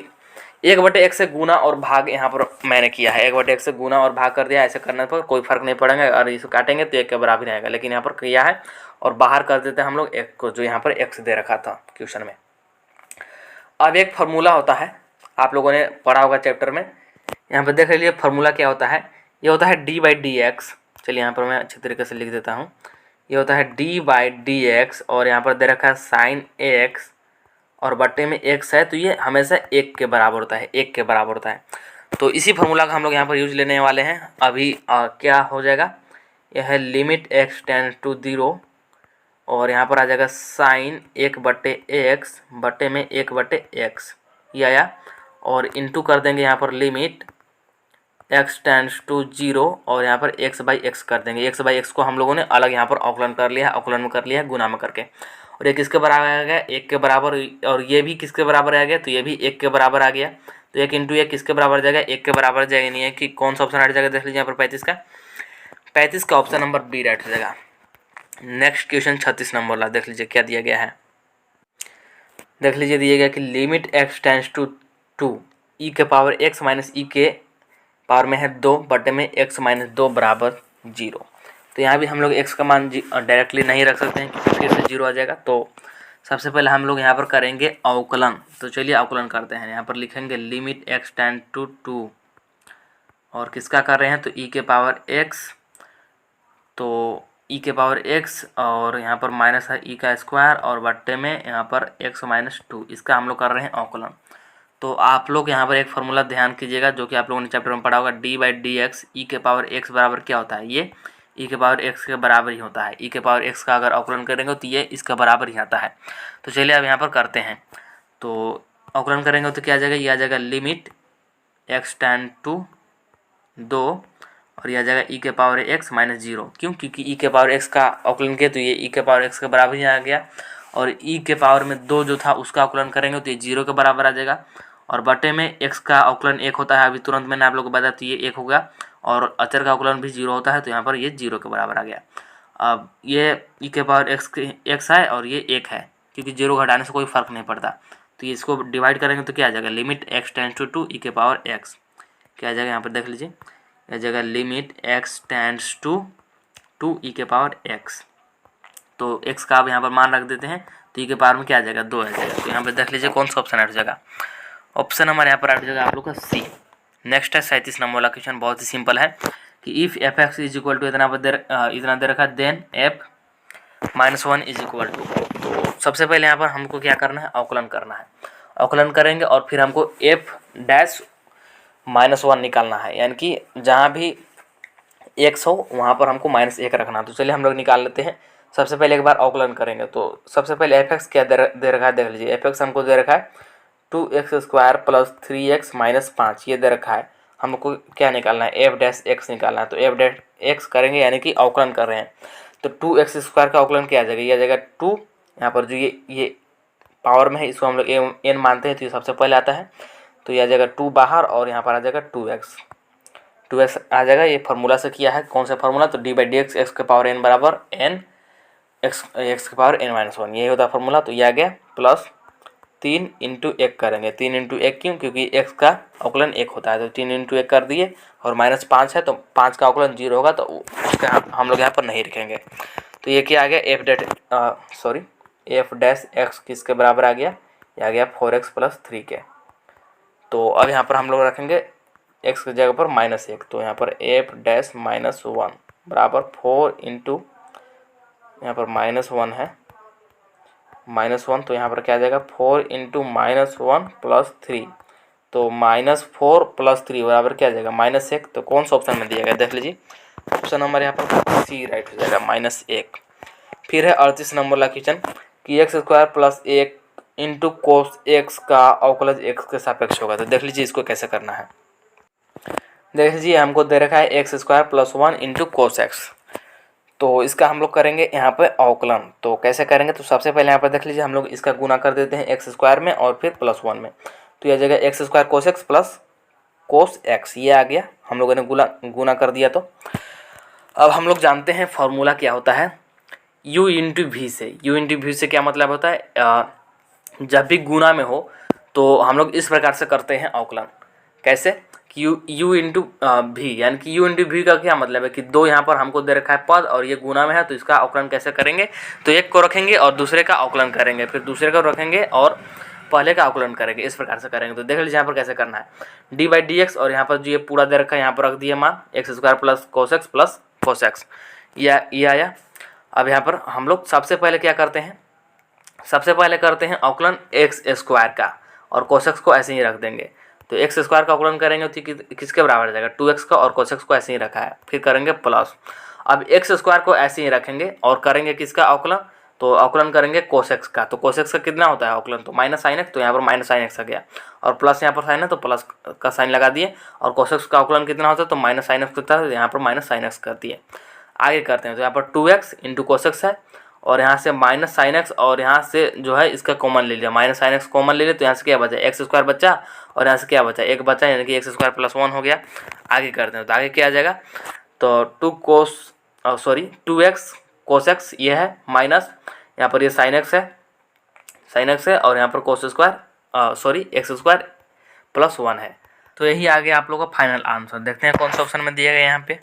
1/x से गुना और भाग यहाँ पर मैंने किया है, 1/x से गुना और भाग कर दिया। ऐसे करने पर कोई फर्क नहीं पड़ेगा, और इसे काटेंगे तो 1 के बराबर रहेगा, लेकिन यहाँ पर किया है और बाहर कर देते हैं हम लोग 1 को, जो यहाँ पर x दे रखा था क्वेश्चन में। अब एक फार्मूला होता है, आप लोगों ने पढ़ा होगा चैप्टर में, यहाँ पर देख लीजिए फार्मूला क्या होता है। ये होता है d/dx। चलिए यहाँ पर मैं अच्छे तरीके से लिख देता हूँ। ये होता है d/dx, और यहाँ पर दे रखा है साइन x, और बट्टे में x है, तो ये हमेशा 1 के बराबर होता है, 1 के बराबर होता है। तो इसी फार्मूला का हम लोग यहाँ पर यूज लेने वाले हैं। अभी क्या हो जाएगा, यह है लिमिट x टेंड्स टू 0, और यहाँ पर आ जाएगा साइन 1/x बटे में 1/x, ये आया, और इंटू कर देंगे यहाँ पर लिमिट x टेंड्स टू 0, और यहाँ पर x/x कर देंगे। x/x को हम लोगों ने अलग यहाँ पर अवकलन कर लिया है, अवकलन में कर लिया है गुना में करके, और ये किसके बराबर आ गया, 1 के बराबर, और ये भी किसके बराबर आ गया, तो ये भी 1 के बराबर आ गया। तो 1 इंटू 1 किसके बराबर जाएगा, 1 के बराबर जाएगा। नहीं है कि कौन सा ऑप्शन हट जाएगा, देख लीजिए यहाँ पर 35 का ऑप्शन नंबर बी राइट हो जाएगा। नेक्स्ट क्वेश्चन 36 नंबर वाला देख लीजिए क्या दिया गया है। देख लीजिए दिया गया कि limit x tends to 2 e के पावर x माइनस e के पावर में है 2 बटे में x माइनस 2 बराबर 0। तो यहाँ भी हम लोग x का मान डायरेक्टली नहीं रख सकते हैं, क्योंकि फिर से 0 आ जाएगा। तो सबसे पहले हम लोग यहाँ पर करेंगे अवकलन। तो चलिए अवकलन करते हैं। यहाँ पर लिखेंगे लिमिट x टेंड टू 2, और किसका कर रहे हैं, तो e के पावर x, तो e के पावर x, और यहाँ पर माइनस है e का स्क्वायर, और बट्टे में यहाँ पर x माइनस 2, इसका हम लोग कर रहे हैं अवकलन। तो आप लोग यहाँ पर एक फार्मूला ध्यान कीजिएगा, जो कि आप लोगों ने चैप्टर में पढ़ा होगा, d/dx e के पावर x बराबर क्या होता है, ये e के पावर x के बराबर ही होता है। e के पावर x का अगर अवकलन करेंगे तो ये इसका बराबर ही आता है। तो चलिए अब यहाँ पर करते हैं। तो अवकलन करेंगे तो क्या आ जाएगा, ये आ जाएगा लिमिट x टेंड टू 2, और यह आ जाएगा e के पावर x माइनस 0। क्यों? क्योंकि e के पावर x का अवकलन किया तो ये e के पावर x के बराबर ही आ गया, और e के पावर में 2 जो था उसका अवकलन करेंगे तो ये 0 के बराबर आ जाएगा, और बटे में x का अवकलन 1 होता है, अभी तुरंत मैंने आप लोगों को बताया, तो ये 1 हो गया, और अचर का अवकलन भी 0 होता है, तो यहाँ पर ये 0 के बराबर आ गया। अब ये e के पावर x है और ये 1 है, क्योंकि 0 घटाने से कोई फर्क नहीं पड़ता। तो ये इसको डिवाइड करेंगे तो क्या आ जाएगा, limit x tends to 2 e के पावर x, क्या आ जाएगा यहाँ पर देख लीजिए, यह जगह limit x tends to 2 e के पावर x। तो x का अब यहाँ पर मान रख देते हैं, तो e के पावर में क्या आ जाएगा, 2 आ जाएगा। तो यहाँ पर देख लीजिए कौन सा ऑप्शन हट जाएगा, ऑप्शन हमारे यहाँ पर हट जाएगा आप लोग का सी। नेक्स्ट है 37 नंबर वाला क्वेश्चन, बहुत ही सिंपल है कि if f x is equal to इतना दे रखा, then f minus 1 is equal to. तो सबसे पहले यहाँ पर हमको क्या करना है, अवकलन करना है। अवकलन करेंगे और फिर हमको एफ डैश माइनस 1 निकालना है, यानी कि जहाँ भी x हो वहाँ पर हमको -1 रखना। तो चलिए हम लोग निकाल लेते हैं। सबसे पहले एक बार अवकलन करेंगे। तो सबसे पहले एफ एक्स क्या दे रखा है, देख लीजिए। एफ एक्स हमको दे रखा है 2x² प्लस 3x माइनस 5, ये दे रखा है। हमको क्या निकालना है, एफ डैश एक्स निकालना है। तो एफ डैश एक्स करेंगे, यानी कि अवकलन कर रहे हैं। तो 2x² का अवकलन क्या आ जाएगा, ये आ जाएगा 2, यहाँ पर जो ये पावर में है इसको हम लोग n मानते हैं, तो ये सबसे पहले आता है। तो ये आ जाएगा 2 बाहर, और यहाँ पर आ जाएगा 2x आ जाएगा। ये फार्मूला से किया है, कौन सा फार्मूला, तो d/dx x के पावर n बराबर n x के पावर n माइनस 1, यही होता है फार्मूला। तो ये आ गया प्लस 3 इंटू 1 करेंगे। 3 इंटू 1 क्यों, क्योंकि x का अवकलन 1 होता है। तो 3 इंटू 1 कर दिए, और -5 है तो 5 का अवकलन 0 होगा, तो उसका हम लोग यहाँ पर नहीं रखेंगे। तो ये क्या आ गया, एफ डैश एक्स किसके बराबर आ गया, ये आ गया 4x प्लस 3 के। तो अब यहाँ पर हम लोग रखेंगे x की जगह पर -1। तो यहाँ पर एफ डैश -1 बराबर 4 इंटू, यहाँ पर -1 है, -1, तो यहाँ पर क्या आ जाएगा 4 इंटू -1 प्लस 3। तो -4 प्लस 3 बराबर क्या आ जाएगा, -1। तो कौन सा ऑप्शन में दिया गया, देख लीजिए। ऑप्शन नंबर यहाँ पर सी राइट हो जाएगा, -1। फिर है 38 नंबर वाला क्वेश्चन कि एक्स स्क्वायर प्लस एक इंटू कोस एक्स का अवकलज एक्स के सापेक्ष होगा। तो देख लीजिए इसको कैसे करना है। देख लीजिए हमको दे रखा है x square plus one into cos x, तो इसका हम लोग करेंगे यहाँ पे अवकलन। तो कैसे करेंगे, तो सबसे पहले यहाँ पर देख लीजिए हम लोग इसका गुना कर देते हैं एक्स स्क्वायर में और फिर प्लस वन में। तो यह जगह x square cos x plus cos x ये आ गया, हम लोगों ने गुना कर दिया। तो अब हम लोग जानते हैं फॉर्मूला क्या होता है u इंटू वी से। u इंटू वी से क्या मतलब होता है, जब भी गुना में हो तो हम लोग इस प्रकार से करते हैं अवकलन। कैसे कि u इंटू वी, यानी कि u इंटू वी का क्या मतलब है कि दो यहाँ पर हमको दे रखा है पद और ये गुना में है, तो इसका अवकलन कैसे करेंगे, तो एक को रखेंगे और दूसरे का अवकलन करेंगे, फिर दूसरे को रखेंगे और पहले का अवकलन करेंगे, इस प्रकार से करेंगे। तो देख लीजिए यहाँ पर कैसे करना है, डी बाई डी एक्स और यहाँ पर जो ये पूरा दे रखा है यहाँ पर रख दिया मान x square plus cos x plus cos x, ये आया। अब यहाँ पर हम लोग सबसे पहले क्या करते हैं, सबसे पहले करते हैं अवकलन एक्स स्क्वायर का और कोस एक्स को ऐसे ही रख देंगे। तो एक्स स्क्वायर का अवकलन करेंगे तो किसके बराबर आ जाएगा, 2x का, और कोस एक्स को ऐसे ही रखा है, फिर करेंगे प्लस। अब एक्स स्क्वायर को ऐसे ही रखेंगे और करेंगे किसका अवकलन, तो अवकलन करेंगे कोस एक्स का। तो कोस एक्स का कितना होता है अवकलन, तो माइनस साइन एक्स, तो यहाँ पर माइनस साइन एक्स आ गया और प्लस यहाँ पर साइन है तो प्लस का साइन लगा दिए, और कोस एक्स का अवकलन कितना होता है, तो माइनस साइन एक्स कितना है, यहाँ पर माइनस साइन एक्स कर दिए। आगे करते हैं, तो यहाँ पर 2x इंटू कोस एक्स है और यहाँ से माइनस साइन एक्स और यहाँ से जो है इसका कॉमन ले लिया, माइनस साइन एक्स कॉमन ले लिया, तो यहाँ से क्या बचा, एक्स स्क्वायर बचा और यहाँ से क्या बचा, एक बचा, यानी कि एक्स स्क्वायर प्लस वन हो गया। आगे करते हैं, तो आगे क्या आ जाएगा, तो 2x कोस एक्स ये है माइनस यहाँ पर ये साइन एक्स है और यहाँ पर cos square x square plus one है। तो यही आ गया आप लोगों का फाइनल आंसर। देखते हैं कौन सा ऑप्शन में दिया गया यहाँ पे,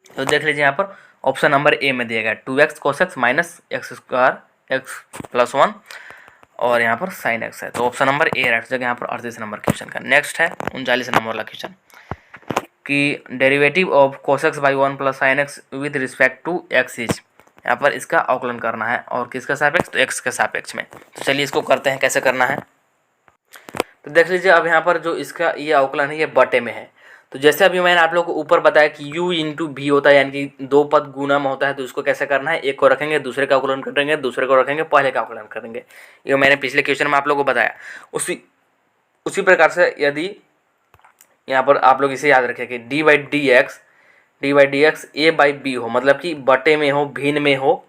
तो देख लीजिए यहाँ पर ऑप्शन नंबर ए में दिया गया 2x cos x minus x square x plus one और यहाँ पर साइन एक्स है। तो ऑप्शन नंबर ए राइट जगह यहाँ पर 38 नंबर क्वेश्चन का। नेक्स्ट है 39 नंबर वाला क्वेश्चन कि derivative of cos x by one plus sine x with respect to x is, यहाँ पर इसका अवकलन करना है और किसका सापेक्ष, तो एक्स के सापेक्ष में। तो चलिए इसको करते हैं, कैसे करना है, तो देख लीजिए अब यहाँ पर जो इसका ये अवकलन है ये बटे में है। तो जैसे अभी मैंने आप लोगों को ऊपर बताया कि u इंटू भी होता है, यानी कि दो पद गुना में होता है, तो इसको कैसे करना है, एक को रखेंगे दूसरे का अवकलन करेंगे, दूसरे को रखेंगे पहले का अवकलन करेंगे। ये मैंने पिछले क्वेश्चन में आप लोगों को बताया। उसी प्रकार से यदि यहाँ पर आप लोग इसे याद रखें कि d by d x a by b हो, मतलब कि बटे में हो, भिन्न में हो,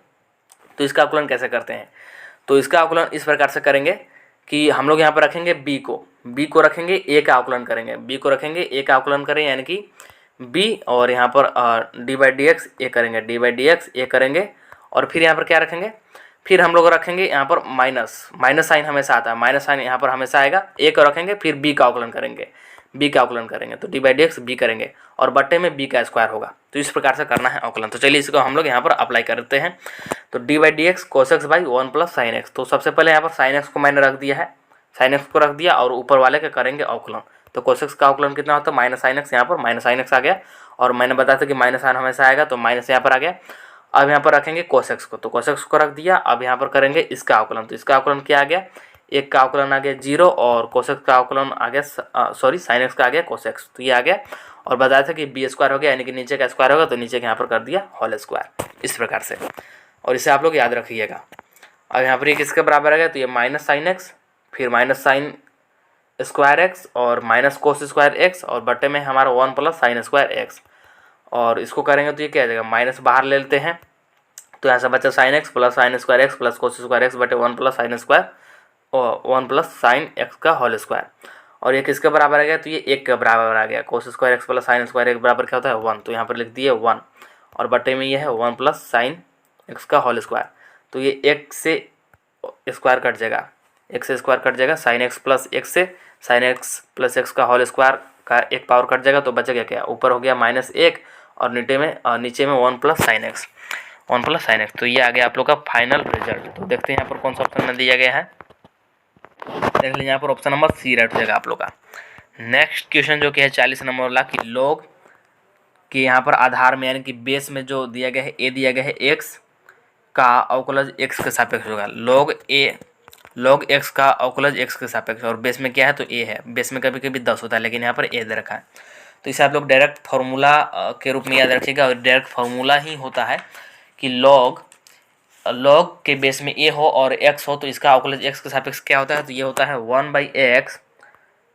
तो इसका अवकलन कैसे करते हैं, तो इसका अवकलन इस प्रकार से करेंगे कि हम लोग यहाँ पर रखेंगे बी को रखेंगे, ए का अवकलन करेंगे, बी को रखेंगे, ए का अवकलन करें, यानी कि बी, और यहाँ पर डी बाई डी एक्स ए करेंगे, डी बाई डी एक्स ए करेंगे, और फिर यहाँ पर क्या रखेंगे, फिर हम लोग रखेंगे यहाँ पर माइनस साइन हमेशा आता है, माइनस साइन यहाँ पर हमेशा आएगा, ए को रखेंगे, फिर बी का अवकलन करेंगे, तो d by d x b करेंगे और बट्टे में बी का स्क्वायर होगा। तो इस प्रकार से करना है अवकलन। तो चलिए इसको हम लोग यहाँ पर अप्लाई करते हैं। तो d by d x cos x by one plus sine x, तो सबसे पहले यहाँ पर साइन एक्स को मैंने रख दिया है, साइन एक्स को रख दिया और ऊपर वाले का करेंगे अवकलन। तो कोस एक्स का अवकलन कितना होता है, माइनस साइन एक्स, यहाँ पर माइनस साइन एक्स आ गया और मैंने बताया था कि माइनस साइन हमेशा आएगा, तो माइनस यहाँ पर आ गया। अब यहाँ पर रखेंगे कोस एक्स को, तो कोस एक्स को रख दिया। अब यहाँ पर करेंगे इसका अवकलन, तो इसका अवकलन क्या आ गया, एक का अवकलन आ गया 0 और कोस एक्स का अवकलन आ गया साइन एक्स का आ गया कोस एक्स, तो ये आ गया। और बताया था कि बी स्क्वायर हो गया, यानी कि नीचे का स्क्वायर होगा, तो नीचे के यहाँ पर कर दिया होल स्क्वायर, इस प्रकार से। और इसे आप लोग याद रखिएगा। अब यहाँ पर ये किसके बराबर आ गया, तो ये माइनस साइन एक्स, फिर माइनस साइन स्क्वायर एक्स और माइनस कोस स्क्वायर एक्स, और बटे में हमारा 1 प्लस साइन स्क्वायर एक्स। और इसको करेंगे तो ये क्या आ जाएगा, माइनस बाहर ले लेते हैं, तो यहाँ से बचा sine x plus sine square x plus cos square x बटे 1 प्लस साइन स्क्वायर और 1 प्लस साइन एक्स का होल स्क्वायर। और ये किसके बराबर आ गया, तो ये 1 के बराबर आ गया। Cos square x plus sine square x बराबर क्या होता है 1, तो यहाँ पर लिख दिए 1 और बटे में ये है 1 प्लस साइन एक्स का होल स्क्वायर। तो ये 1 से स्क्वायर कट जाएगा, 1 से स्क्वायर कट जाएगा, साइन एक्स प्लस एक्स से साइन एक्स प्लस एक्स का होल स्क्वायर का एक पावर कट जाएगा, तो बचेगा क्या, ऊपर हो गया -1 और नीचे में 1 plus sine x, 1 plus sine x. तो ये आ गया आप लोग का फाइनल रिजल्ट। तो देखते हैं यहाँ पर कौन सा ऑप्शन में दिया गया है, देख लीजिए यहाँ पर ऑप्शन नंबर सी राइट हो जाएगा आप लोग का। नेक्स्ट क्वेश्चन जो कि है 40 नंबर वाला कि लॉग कि यहाँ पर आधार में यानी कि बेस में जो दिया गया है ए दिया गया है एक्स का अवकलज एक्स के सापेक्ष होगा। लॉग एक्स का अवकलज एक्स के सापेक्ष, और बेस में क्या है तो ए है, बेस में कभी कभी 10 होता है लेकिन यहाँ पर ए दे रखा है। तो इसे आप लोग डायरेक्ट फार्मूला के रूप में याद रखिएगा, और डायरेक्ट फार्मूला ही होता है कि लॉग लॉग के बेस में ए हो और एक्स हो तो इसका अवकलज एक्स के सापेक्ष क्या होता है, तो ये होता है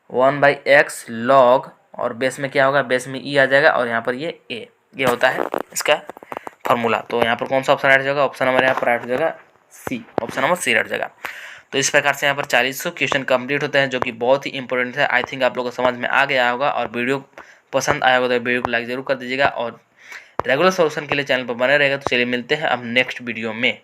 1/x लॉग, और बेस में क्या होगा, बेस में ई आ जाएगा और यहाँ पर ये ए, ये होता है इसका फॉर्मूला। तो यहाँ पर कौन सा ऑप्शन राइट हो जाएगा, ऑप्शन नंबर यहाँ पर राइट हो जाएगा सी, ऑप्शन नंबर सी राइट हो जाएगा। तो इस प्रकार से यहाँ पर 40 क्वेश्चन कंप्लीट होते हैं, जो कि बहुत ही इंपॉर्टेंट है। आई थिंक आप लोगों को समझ में आ गया होगा, और वीडियो पसंद आया होगा तो वीडियो को लाइक जरूर कर दीजिएगा, और रेगुलर सॉल्यूशन के लिए चैनल पर बने रहेगा। तो चलिए मिलते हैं अब नेक्स्ट वीडियो में।